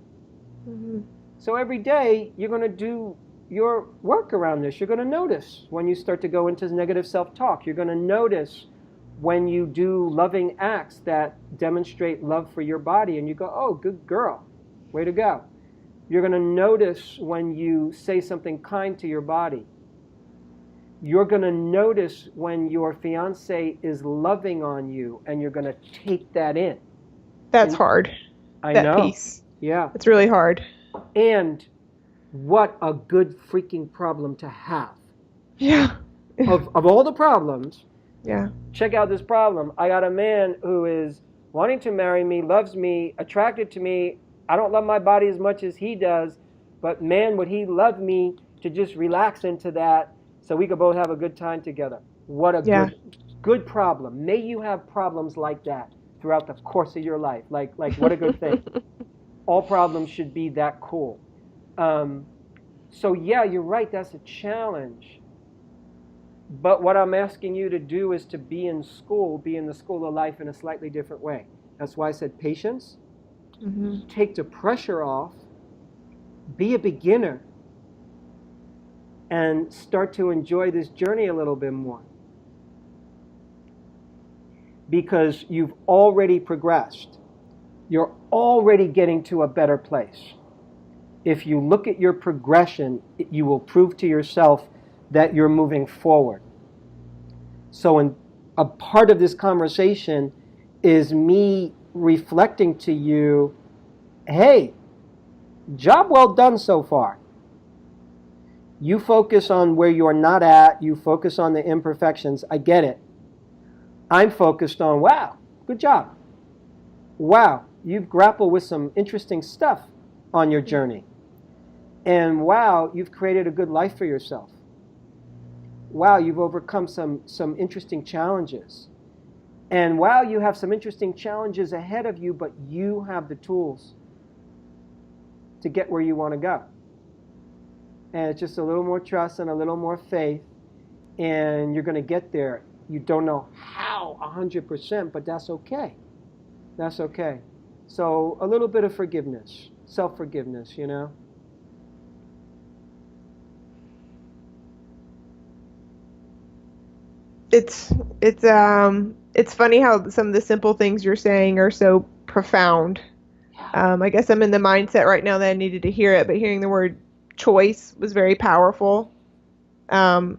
Mm-hmm. So every day you're going to do your work around this. You're going to notice when you start to go into negative self-talk. You're going to notice when you do loving acts that demonstrate love for your body, and you go, oh, good girl, way to go. You're going to notice when you say something kind to your body. You're going to notice when your fiance is loving on you, and you're going to take that in. That's hard. I know. That piece. Yeah. It's really hard. And what a good freaking problem to have. Yeah. of all the problems, yeah. Check out this problem. I got a man who is wanting to marry me, loves me, attracted to me. I don't love my body as much as he does, but man, would he love me to just relax into that so we could both have a good time together. What a good problem. May you have problems like that throughout the course of your life. Like what a good thing. All problems should be that cool. So yeah, you're right. That's a challenge. But what I'm asking you to do is to be in the school of life in a slightly different way. That's why I said patience. Mm-hmm. Take the pressure off. Be a beginner. And start to enjoy this journey a little bit more. Because you've already progressed. You're already getting to a better place. If you look at your progression, you will prove to yourself that you're moving forward. So a part of this conversation is me reflecting to you, hey, job well done so far. You focus on where you're not at. You focus on the imperfections. I get it. I'm focused on, wow, good job. Wow, you've grappled with some interesting stuff on your journey. And wow, you've created a good life for yourself. Wow, you've overcome some interesting challenges. And wow, you have some interesting challenges ahead of you, but you have the tools to get where you want to go. And it's just a little more trust and a little more faith, and you're going to get there. You don't know how 100%, but that's okay. That's okay. So a little bit of forgiveness, self-forgiveness, you know. It's funny how some of the simple things you're saying are so profound. I guess I'm in the mindset right now that I needed to hear it, but hearing the word choice was very powerful. I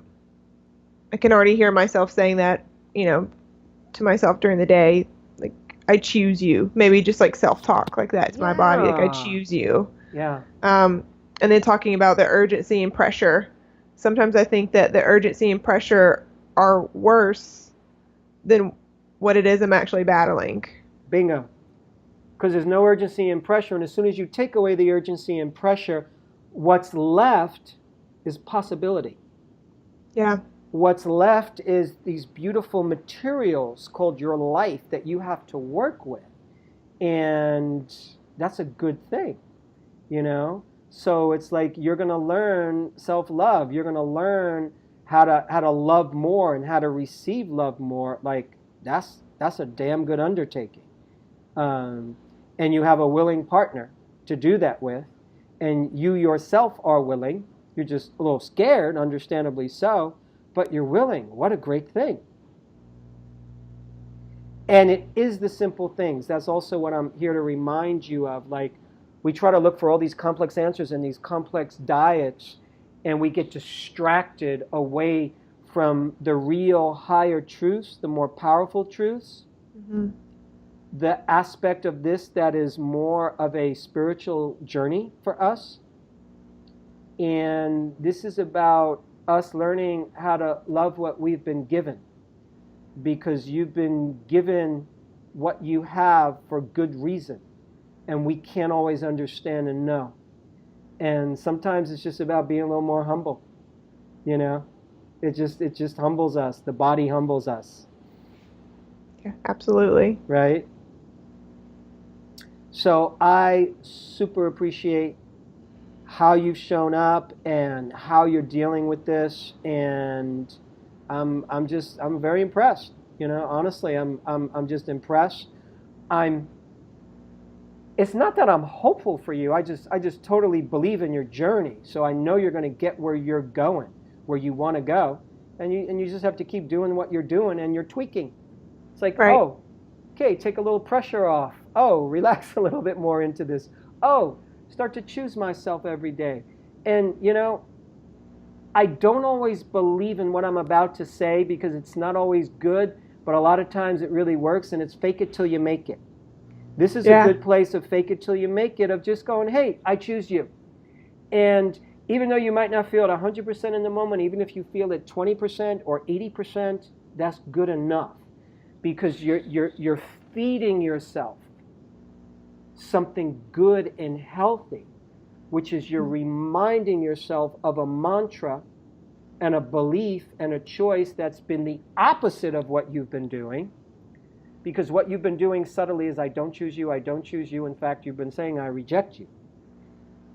can already hear myself saying that, to myself during the day, like, I choose you. Maybe just like self-talk like that. It's my body. Like, I choose you. Yeah. And then talking about the urgency and pressure. Sometimes I think that the urgency and pressure are worse than what it is I'm actually battling. Bingo. Because there's no urgency and pressure, and as soon as you take away the urgency and pressure, what's left is possibility. Yeah. What's left is these beautiful materials called your life that you have to work with. And that's a good thing, So it's like you're going to learn self-love. You're going to learn how to love more and how to receive love more. Like, that's a damn good undertaking. And you have a willing partner to do that with. And you yourself are willing. You're just a little scared, understandably so, but you're willing. What a great thing. And it is the simple things. That's also what I'm here to remind you of. Like, we try to look for all these complex answers in these complex diets, and we get distracted away from the real higher truths, the more powerful truths. Mm-hmm. The aspect of this that is more of a spiritual journey for us. And this is about us learning how to love what we've been given, because you've been given what you have for good reason, and we can't always understand and know. And sometimes it's just about being a little more humble, you know. It just humbles us. The body humbles us. Yeah, absolutely. Right? So I super appreciate how you've shown up and how you're dealing with this, and I'm very impressed. You know, honestly, I'm just impressed. It's not that I'm hopeful for you. I just totally believe in your journey. So I know you're going to get where you're going, where you want to go, and you just have to keep doing what you're doing, and you're tweaking. It's like, right. Oh, okay, take a little pressure off. Oh, relax a little bit more into this. Oh, start to choose myself every day. And, you know, I don't always believe in what I'm about to say because it's not always good, but a lot of times it really works, and it's fake it till you make it. This is a good place of fake it till you make it, of just going, hey, I choose you. And even though you might not feel it 100% in the moment, even if you feel it 20% or 80%, that's good enough, because you're feeding yourself something good and healthy, which is you're reminding yourself of a mantra and a belief and a choice that's been the opposite of what you've been doing. Because what you've been doing subtly is, I don't choose you, I don't choose you. In fact, you've been saying, I reject you.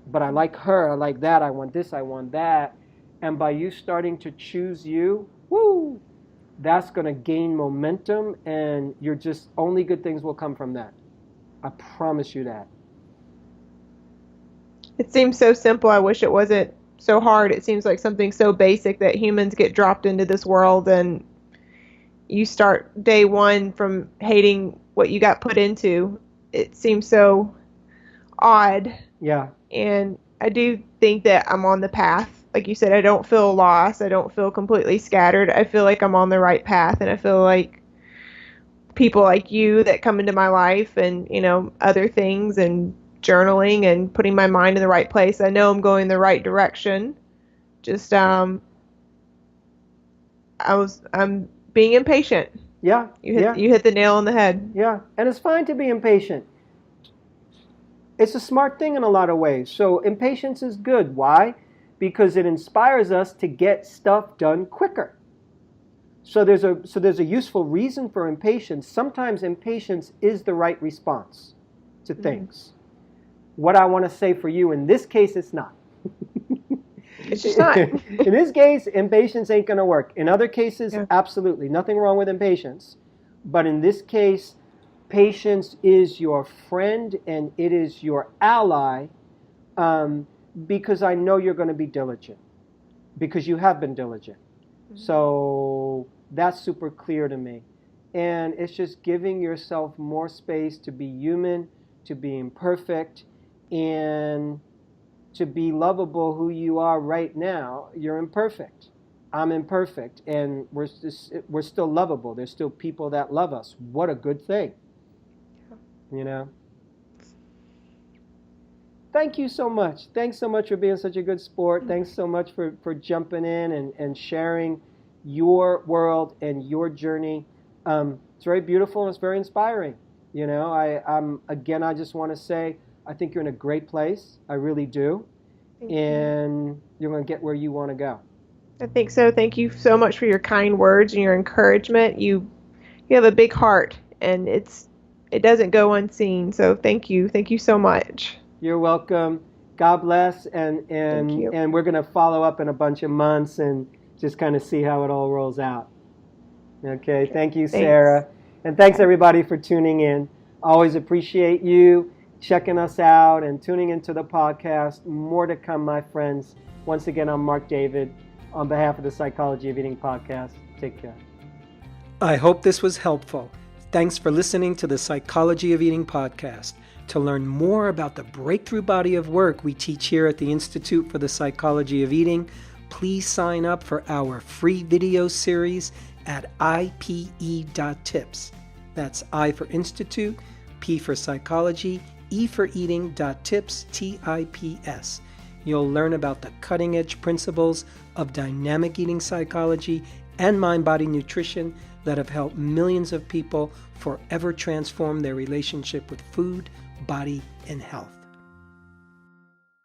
But I like her, I like that, I want this, I want that. And by you starting to choose you, woo, that's going to gain momentum, and you're just, only good things will come from that. I promise you that. It seems so simple. I wish it wasn't so hard. It seems like something so basic that humans get dropped into this world, and you start day one from hating what you got put into. It seems so odd. Yeah. And I do think that I'm on the path. Like you said, I don't feel lost. I don't feel completely scattered. I feel like I'm on the right path, and I feel like people like you that come into my life, and, you know, other things, and journaling and putting my mind in the right place, I know I'm going the right direction. Just I'm being impatient. Yeah. You hit the nail on the head. Yeah. And it's fine to be impatient. It's a smart thing in a lot of ways. So impatience is good. Why? Because it inspires us to get stuff done quicker. So there's a useful reason for impatience. Sometimes impatience is the right response to things. What I want to say for you, in this case, it's not. It's just not. In this case, impatience ain't going to work. In other cases, absolutely. Nothing wrong with impatience. But in this case, patience is your friend, and it is your ally, because I know you're going to be diligent, because you have been diligent. So that's super clear to me. And it's just giving yourself more space to be human, to be imperfect, and to be lovable who you are right now. You're imperfect. I'm imperfect. And we're still lovable. There's still people that love us. What a good thing. You know? Thank you so much. Thanks so much for being such a good sport. Thanks so much for jumping in and sharing your world and your journey. It's very beautiful and it's very inspiring. You know, I just want to say, I think you're in a great place. I really do. And you're going to get where you want to go. I think so. Thank you so much for your kind words and your encouragement. You have a big heart, and it doesn't go unseen. So thank you. Thank you so much. You're welcome. God bless, and we're going to follow up in a bunch of months and just kind of see how it all rolls out. Okay. Thank you, Sarah. And thanks, everybody, for tuning in. Always appreciate you checking us out and tuning into the podcast. More to come, my friends. Once again, I'm Mark David. On behalf of the Psychology of Eating podcast, take care. I hope this was helpful. Thanks for listening to the Psychology of Eating podcast. To learn more about the breakthrough body of work we teach here at the Institute for the Psychology of Eating, please sign up for our free video series at ipe.tips. That's I for Institute, P for Psychology, E for Eating.tips, TIPS. You'll learn about the cutting-edge principles of dynamic eating psychology and mind-body nutrition that have helped millions of people forever transform their relationship with food, body, and health.